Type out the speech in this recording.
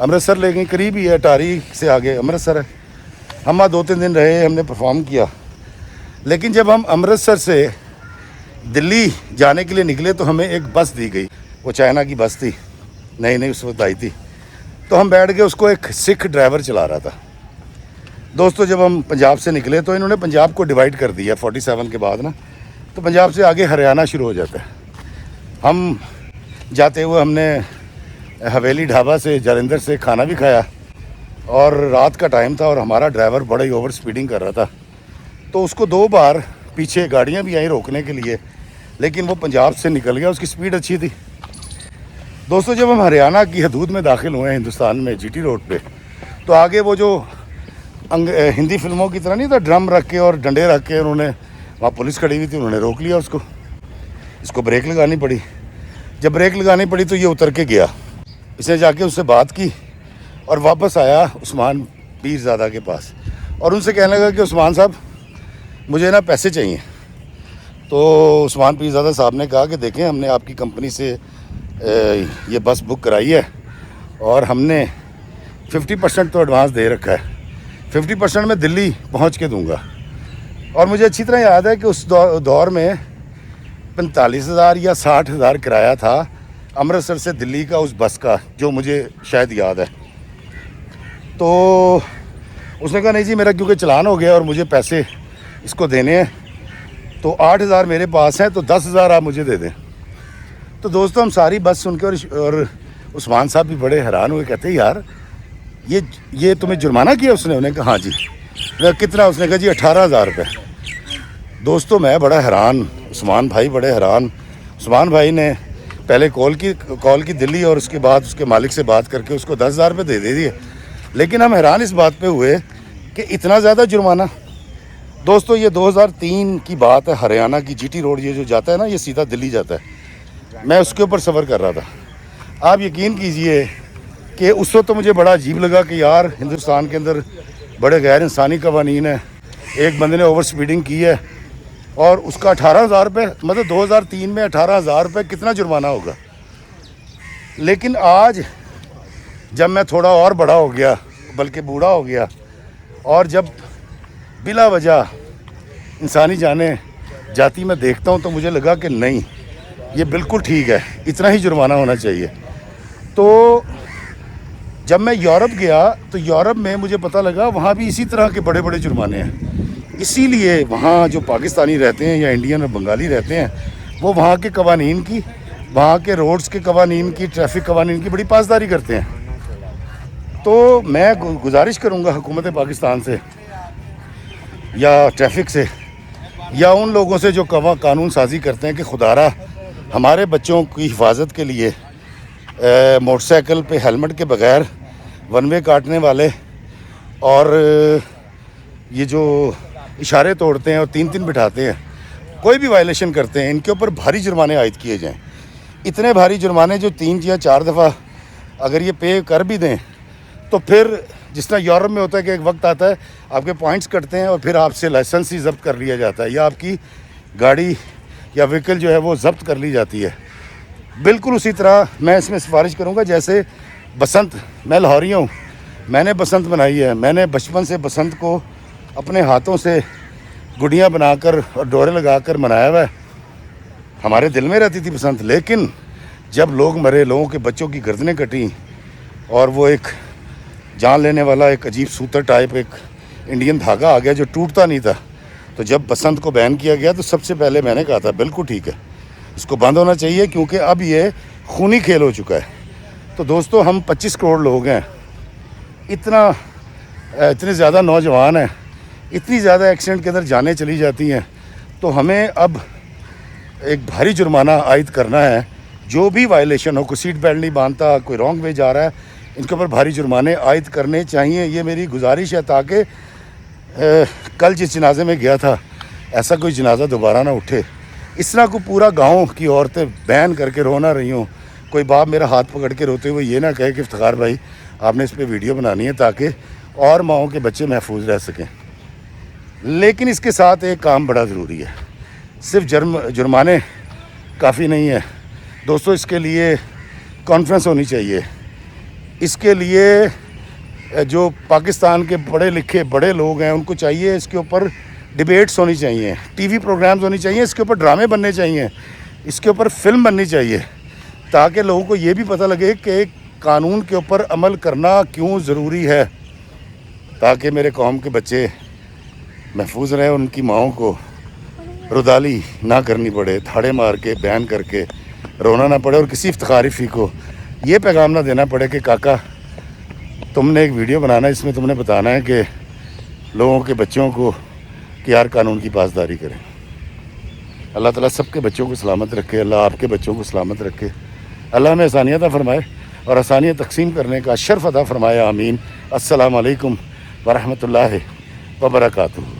امرتسر لے گئی, قریب ہی ہے, اٹاری سے آگے امرتسر ہے. ہم وہاں 2-3 دن رہے, ہم نے پرفارم کیا. لیکن جب ہم امرتسر سے دلی جانے کے لیے نکلے تو ہمیں ایک بس دی گئی. وہ چائنا کی بس تھی, نئی اس وقت آئی تھی. تو ہم بیٹھ گئے, اس کو ایک سکھ ڈرائیور چلا رہا تھا. دوستو جب ہم پنجاب سے نکلے تو انہوں نے پنجاب کو ڈیوائیڈ کر دیا 47 کے بعد نا, تو پنجاب سے آگے ہریانہ شروع ہو جاتا ہے. ہم جاتے ہوئے ہم نے حویلی ڈھابا سے جالندھر سے کھانا بھی کھایا, اور رات کا ٹائم تھا اور ہمارا ڈرائیور بڑا ہی اوور سپیڈنگ کر رہا تھا. تو اس کو 2 بار پیچھے گاڑیاں بھی آئیں روکنے کے لیے, لیکن وہ پنجاب سے نکل گیا, اس کی سپیڈ اچھی تھی. دوستو جب ہم ہریانہ کی حدود میں داخل ہوئے ہندوستان میں, جی ٹی روڈ پہ, تو آگے وہ جو ہندی فلموں کی طرح نہیں تھا, ڈرم رکھ کے اور ڈنڈے رکھ کے, انہوں نے وہاں پولیس کھڑی ہوئی تھی, انہوں نے روک لیا اس کو بریک لگانی پڑی. جب بریک لگانی پڑی تو یہ اتر کے گیا. اس نے جا کے اس سے بات کی اور واپس آیا عثمان پیرزادہ کے پاس, اور ان سے کہنے لگا کہ عثمان صاحب مجھے نا پیسے چاہیے. تو عثمان پیرزادہ صاحب نے کہا کہ دیکھیں ہم نے آپ کی کمپنی سے یہ بس بک کرائی ہے, اور ہم نے 50% تو ایڈوانس دے رکھا ہے, 50% میں دلی پہنچ کے دوں گا. اور مجھے اچھی طرح یاد ہے کہ اس دور میں 45,000 یا 60,000 کرایہ تھا امرتسر سے دلی کا اس بس کا, جو مجھے شاید یاد ہے. تو اس نے کہا نہیں جی میرا کیونکہ چلان ہو گیا اور مجھے پیسے اس کو دینے ہیں, تو 8,000 میرے پاس ہیں, تو 10,000 آپ مجھے دے دیں. تو دوستوں ہم ساری بس سن کے اور عثمان صاحب بھی بڑے حیران ہوئے, کہتے ہیں یار یہ تمہیں جرمانہ کیا اس نے؟ انہیں کہا ہاں جی. کتنا؟ اس نے کہا جی 18,000 روپے. دوستوں میں بڑا حیران, عثمان بھائی بڑے حیران. عثمان بھائی نے پہلے کال کی دلی, اور اس کے بعد اس کے مالک سے بات کر کے اس کو 10,000 روپے دے دیے. لیکن ہم حیران اس بات پہ ہوئے کہ اتنا زیادہ جرمانہ. دوستو یہ 2003 کی بات ہے, ہریانہ کی جی ٹی روڈ یہ جو جاتا ہے نا, یہ سیدھا دلی جاتا ہے. میں اس کے اوپر سفر کر رہا تھا. آپ یقین کیجئے کہ اس وقت تو مجھے بڑا عجیب لگا کہ یار ہندوستان کے اندر بڑے غیر انسانی قوانین ہیں. ایک بندے نے اوور سپیڈنگ کی ہے اور اس کا 18,000 روپے, مطلب 2003 میں 18,000 روپے کتنا جرمانہ ہوگا. لیکن آج جب میں تھوڑا اور بڑا ہو گیا, بلکہ بوڑھا ہو گیا, اور جب بلا وجہ انسانی جانیں جاتی میں دیکھتا ہوں, تو مجھے لگا کہ نہیں یہ بالکل ٹھیک ہے, اتنا ہی جرمانہ ہونا چاہیے. تو جب میں یورپ گیا تو یورپ میں مجھے پتہ لگا وہاں بھی اسی طرح کے بڑے بڑے جرمانے ہیں. اسی لیے وہاں جو پاکستانی رہتے ہیں یا انڈین اور بنگالی رہتے ہیں, وہ وہاں کے قوانین کی, وہاں کے روڈز کے قوانین کی, ٹریفک قوانین کی بڑی پاسداری کرتے ہیں. تو میں گزارش کروں گا حکومت پاکستان سے یا ٹریفک سے یا ان لوگوں سے جو قانون سازی کرتے ہیں کہ خدارہ ہمارے بچوں کی حفاظت کے لیے موٹر سائیکل پہ ہیلمٹ کے بغیر ون وے کاٹنے والے اور یہ جو اشارے توڑتے ہیں اور 3 بٹھاتے ہیں, کوئی بھی وائلیشن کرتے ہیں, ان کے اوپر بھاری جرمانے عائد کیے جائیں. اتنے بھاری جرمانے جو 3 یا 4 دفعہ اگر یہ پے کر بھی دیں, تو پھر جس طرح یورپ میں ہوتا ہے کہ ایک وقت آتا ہے آپ کے پوائنٹس کٹتے ہیں اور پھر آپ سے لائسنس ہی ضبط کر لیا جاتا ہے, یا آپ کی گاڑی یا وہیکل جو ہے وہ ضبط کر لی جاتی ہے. بالکل اسی طرح میں اس میں سفارش کروں گا جیسے بسنت, میں لاہوری ہوں, میں نے بسنت بنائی ہے. میں نے بچپن سے بسنت کو اپنے ہاتھوں سے گڈیاں بنا کر اور ڈورے لگا کر منایا ہوا ہے. ہمارے دل میں رہتی تھی بسنت, لیکن جب لوگ مرے, لوگوں کے بچوں کی گردنیں کٹیں, اور وہ ایک جان لینے والا ایک عجیب سوتر ٹائپ ایک انڈین دھاگا آ گیا جو ٹوٹتا نہیں تھا, تو جب بسنت کو بین کیا گیا تو سب سے پہلے میں نے کہا تھا بالکل ٹھیک ہے, اس کو بند ہونا چاہیے, کیونکہ اب یہ خونی کھیل ہو چکا ہے. تو دوستو ہم 25 کروڑ لوگ ہیں, اتنے زیادہ نوجوان ہیں, اتنی زیادہ ایکسیڈنٹ کے اندر جانیں چلی جاتی ہیں, تو ہمیں اب ایک بھاری جرمانہ عائد کرنا ہے. جو بھی وائلیشن ہو, کوئی سیٹ بیلٹ نہیں باندھتا, کوئی رانگ وے جا رہا ہے, ان کے اوپر بھاری جرمانے عائد کرنے چاہیے. یہ میری گزارش ہے تاکہ کل جس جنازے میں گیا تھا ایسا کوئی جنازہ دوبارہ نہ اٹھے. اس طرح کو پورا گاؤں کی عورتیں بین کر کے رو نہ رہی ہوں, کوئی باپ میرا ہاتھ پکڑ کے روتے ہوئے یہ نہ کہے کہ افتخار بھائی آپ نے اس پہ ویڈیو بنانی ہے تاکہ اور ماؤں کے بچے محفوظ رہ سکیں. لیکن اس کے ساتھ ایک کام بڑا ضروری ہے, صرف جرمانے کافی نہیں ہے دوستو, اس کے لیے کانفرنس ہونی چاہیے. اس کے لیے جو پاکستان کے پڑھے لکھے بڑے لوگ ہیں ان کو چاہیے اس کے اوپر ڈبیٹس ہونی چاہیے, ٹی وی پروگرامز ہونی چاہیے, اس کے اوپر ڈرامے بننے چاہیے, اس کے اوپر فلم بننی چاہیے, تاکہ لوگوں کو یہ بھی پتہ لگے کہ قانون کے اوپر عمل کرنا کیوں ضروری ہے, تاکہ میرے قوم کے بچے محفوظ رہیں, ان کی ماؤں کو رودالی نہ کرنی پڑے, تھاڑے مار کے بیان کر کے رونا نہ پڑے, اور کسی افتخاری فی کو یہ پیغام نہ دینا پڑے کہ کاکا تم نے ایک ویڈیو بنانا ہے, اس میں تم نے بتانا ہے کہ لوگوں کے بچوں کو کہ یار قانون کی پاسداری کریں. اللہ تعالیٰ سب کے بچوں کو سلامت رکھے, اللہ آپ کے بچوں کو سلامت رکھے, اللہ ہمیں آسانیت عطا فرمائے اور آسانیت تقسیم کرنے کا شرف عطا فرمائے, آمین. السلام علیکم ورحمۃ اللہ وبرکاتہ.